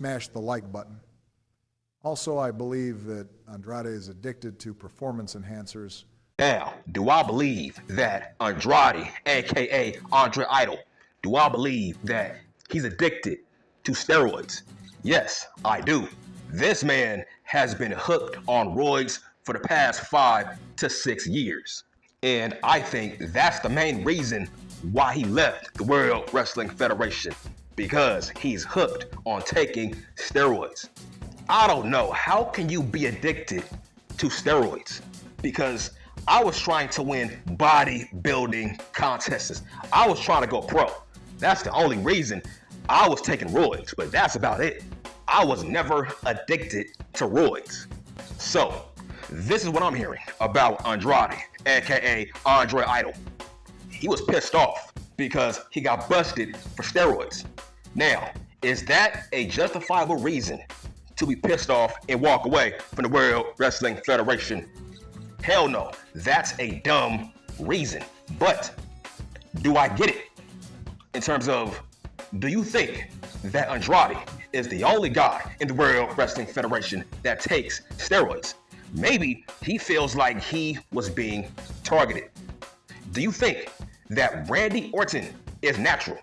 smash the like button. Also, I believe that Andrade is addicted to performance enhancers. Now, do I believe that Andrade, aka Andre Idol, do I believe that he's addicted to steroids? Yes, I do. This man has been hooked on roids for the past 5 to 6 years. And I think that's the main reason why he left the World Wrestling Federation, because he's hooked on taking steroids. I don't know, how can you be addicted to steroids? Because I was trying to win bodybuilding contests. I was trying to go pro. That's the only reason I was taking roids, but that's about it. I was never addicted to roids. So, this is what I'm hearing about Andrade, aka Andre Idol. He was pissed off because he got busted for steroids. Now, is that a justifiable reason to be pissed off and walk away from the World Wrestling Federation? Hell no, that's a dumb reason. But do I get it? In terms of, do you think that Andrade is the only guy in the World Wrestling Federation that takes steroids? Maybe he feels like he was being targeted. Do you think that Randy Orton is natural?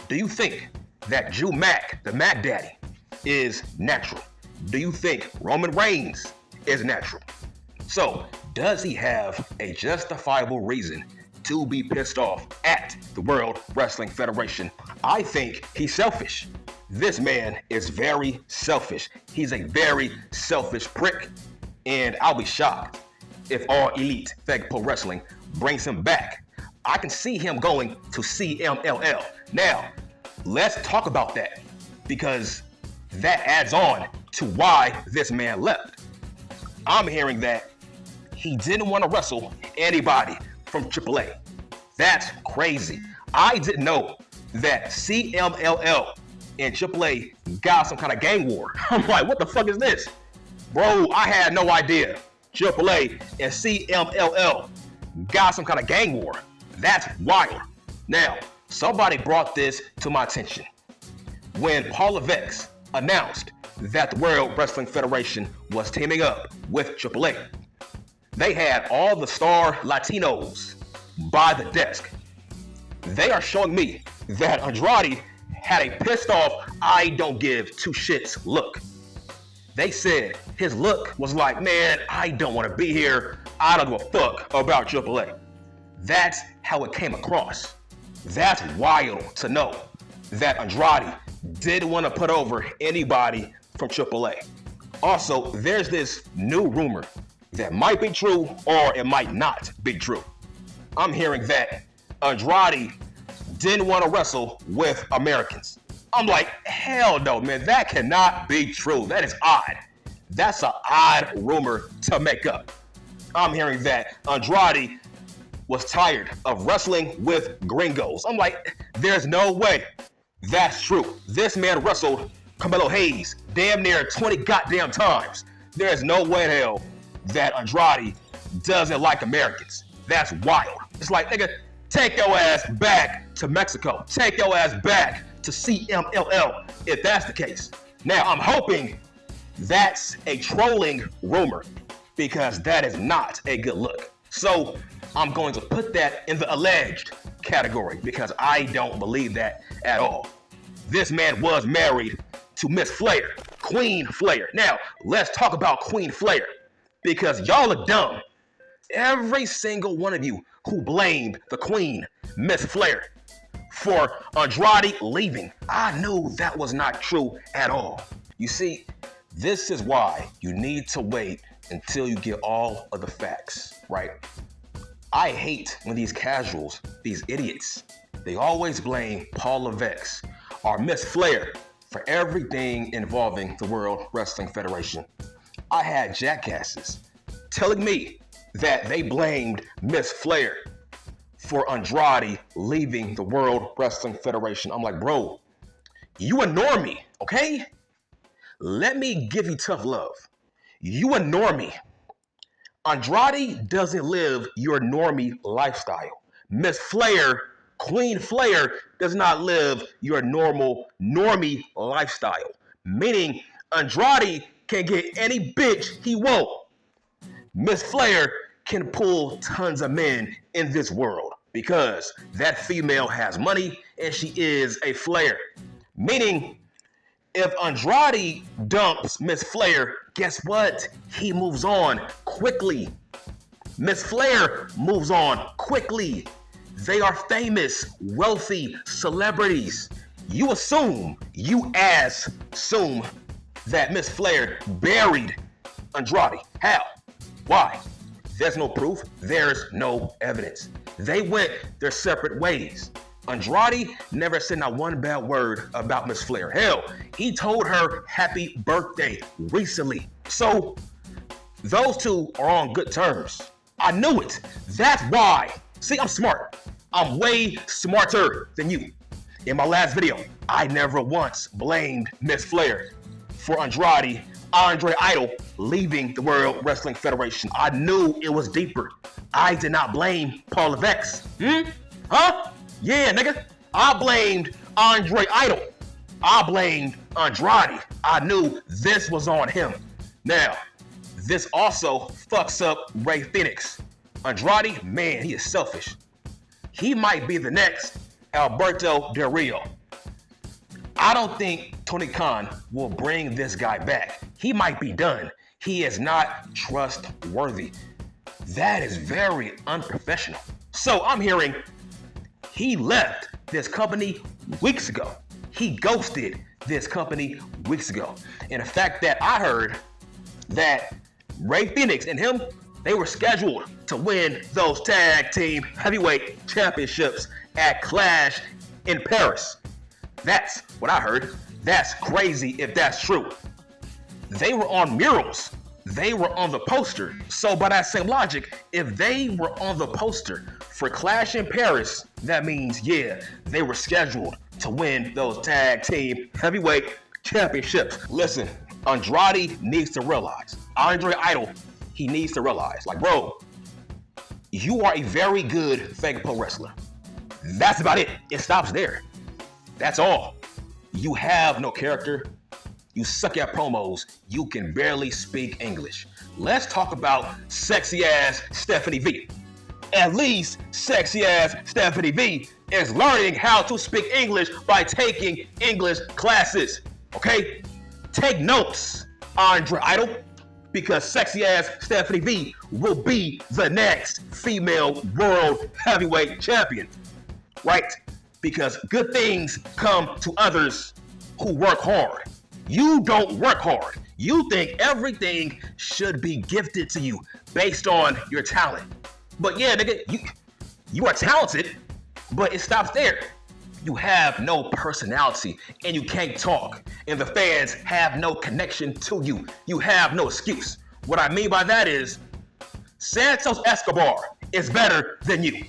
Do you think that Drew Mac, the Mac Daddy, is natural? Do you think Roman Reigns is natural? So, does he have a justifiable reason to be pissed off at the World Wrestling Federation? I think he's selfish. This man is very selfish. He's a very selfish prick. And I'll be shocked if All Elite Fake Pro Wrestling brings him back. I can see him going to CMLL. Now, let's talk about that, because that adds on to why this man left. I'm hearing that he didn't want to wrestle anybody from TripleA. That's crazy. I didn't know that CMLL and TripleA got some kind of gang war. I'm like, what the fuck is this? Bro, I had no idea TripleA and CMLL got some kind of gang war. That's wild. Now, somebody brought this to my attention. When Paul Levesque announced that the World Wrestling Federation was teaming up with TripleA, they had all the star Latinos by the desk. They are showing me that Andrade had a pissed off, I don't give two shits look. They said his look was like, man, I don't want to be here. I don't give a fuck about TripleA. That's how it came across. That's wild to know that Andrade didn't want to put over anybody from TripleA. Also, there's this new rumor that might be true or it might not be true. I'm hearing that Andrade didn't want to wrestle with Americans. I'm like, hell no, man, that cannot be true. That is odd. That's an odd rumor to make up. I'm hearing that Andrade was tired of wrestling with gringos. I'm like, there's no way that's true. This man wrestled Carmelo Hayes damn near 20 goddamn times. There's no way in hell that Andrade doesn't like Americans. That's wild. It's like, nigga, take your ass back to Mexico. Take your ass back to CMLL if that's the case. Now, I'm hoping that's a trolling rumor, because that is not a good look. So I'm going to put that in the alleged category, because I don't believe that at all. This man was married to Miss Flair, Queen Flair. Now, let's talk about Queen Flair, because y'all are dumb. Every single one of you who blamed the Queen, Miss Flair, for Andrade leaving, I knew that was not true at all. You see, this is why you need to wait until you get all of the facts, right? I hate when these casuals, these idiots, they always blame Paul Levesque or Miss Flair for everything involving the World Wrestling Federation. I had jackasses telling me that they blamed Miss Flair for Andrade leaving the World Wrestling Federation. I'm like, bro, you a normie, okay? Let me give you tough love. You a normie. Andrade doesn't live your normie lifestyle. Miss Flair, Queen Flair, does not live your normal normie lifestyle. meaning Andrade can get any bitch he want. Miss Flair can pull tons of men in this world because that female has money and she is a Flair. Meaning, if Andrade dumps Miss Flair, guess what? He moves on quickly. Miss Flair moves on quickly. They are famous, wealthy celebrities. You assume that Miss Flair buried Andrade. How? Why? There's no proof. There's no evidence. They went their separate ways. Andrade never said not one bad word about Miss Flair. Hell, he told her happy birthday recently. So those two are on good terms. I knew it. That's why. See, I'm smart. I'm way smarter than you. In my last video, I never once blamed Miss Flair for Andre Idol leaving the World Wrestling Federation. I knew it was deeper. I did not blame Paul Levesque. Huh? Yeah, nigga. I blamed Andre Idol. I blamed Andrade. I knew this was on him. Now, this also fucks up Rey Fenix. Andrade, man, he is selfish. He might be the next Alberto Del Rio. I don't think Tony Khan will bring this guy back. He might be done. He is not trustworthy. That is very unprofessional. So I'm hearing he left this company weeks ago. He ghosted this company weeks ago. And the fact that I heard that Rey Fenix and him, they were scheduled to win those tag team heavyweight championships at Clash in Paris. That's what I heard. That's crazy if that's true. They were on murals. They were on the poster. So by that same logic, if they were on the poster for Clash in Paris, that means, yeah, they were scheduled to win those tag team heavyweight championships. Listen, Andrade needs to realize, Andre Idol, he needs to realize, like, bro, you are a very good fake pro wrestler. That's about it. It stops there. That's all. You have no character. You suck at promos. You can barely speak English. Let's talk about sexy ass Stephanie V. At least sexy ass Stephanie V is learning how to speak English by taking English classes. Okay? Take notes, Andre Idol, because sexy ass Stephanie V will be the next female world heavyweight champion. Right? Because good things come to others who work hard. You don't work hard. You think everything should be gifted to you based on your talent. But yeah, nigga, you are talented, but it stops there. You have no personality and you can't talk, and the fans have no connection to you. You have no excuse. What I mean by that is Santos Escobar is better than you.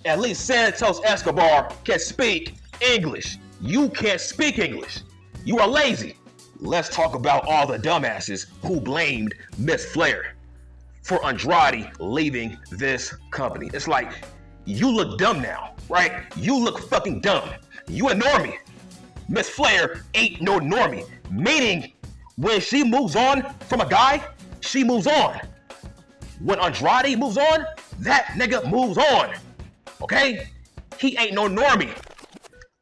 At least Santos Escobar can speak English. You can't speak English. You are lazy. Let's talk about all the dumbasses who blamed Miss Flair for Andrade leaving this company. It's like, you look dumb now, right? You look fucking dumb. You a normie. Miss Flair ain't no normie. Meaning, when she moves on from a guy, she moves on. When Andrade moves on, that nigga moves on. Okay? He ain't no normie.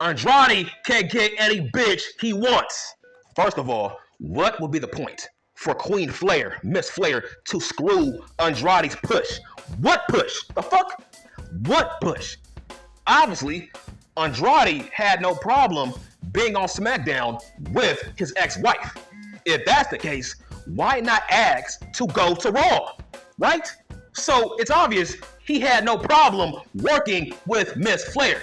Andrade can get any bitch he wants. First of all, what would be the point for Queen Flair, Miss Flair, to screw Andrade's push? What push? The fuck? What push? Obviously, Andrade had no problem being on SmackDown with his ex-wife. If that's the case, why not ask to go to Raw, right? So it's obvious he had no problem working with Miss Flair.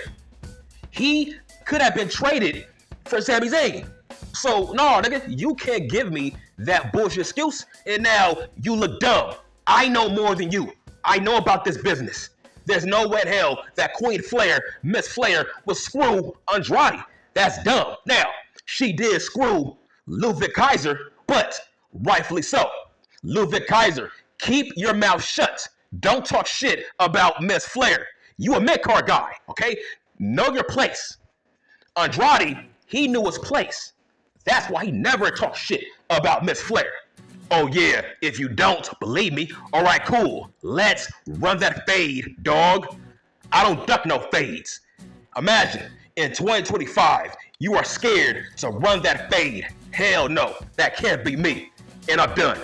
He could have been traded for Sami Zayn. So no, nigga, you can't give me that bullshit excuse and now you look dumb. I know more than you. I know about this business. There's no way in hell that Queen Flair, Miss Flair, will screw Andrade. That's dumb. Now, she did screw Ludwig Kaiser, but rightfully so. Ludwig Kaiser, keep your mouth shut. Don't talk shit about Miss Flair. You a mid-card guy, okay? Know your place. Andrade, he knew his place. That's why he never talks shit about Miss Flair. Oh yeah, if you don't believe me, all right, cool. Let's run that fade, dog. I don't duck no fades. Imagine, in 2025, you are scared to run that fade. Hell no, that can't be me. And I'm done.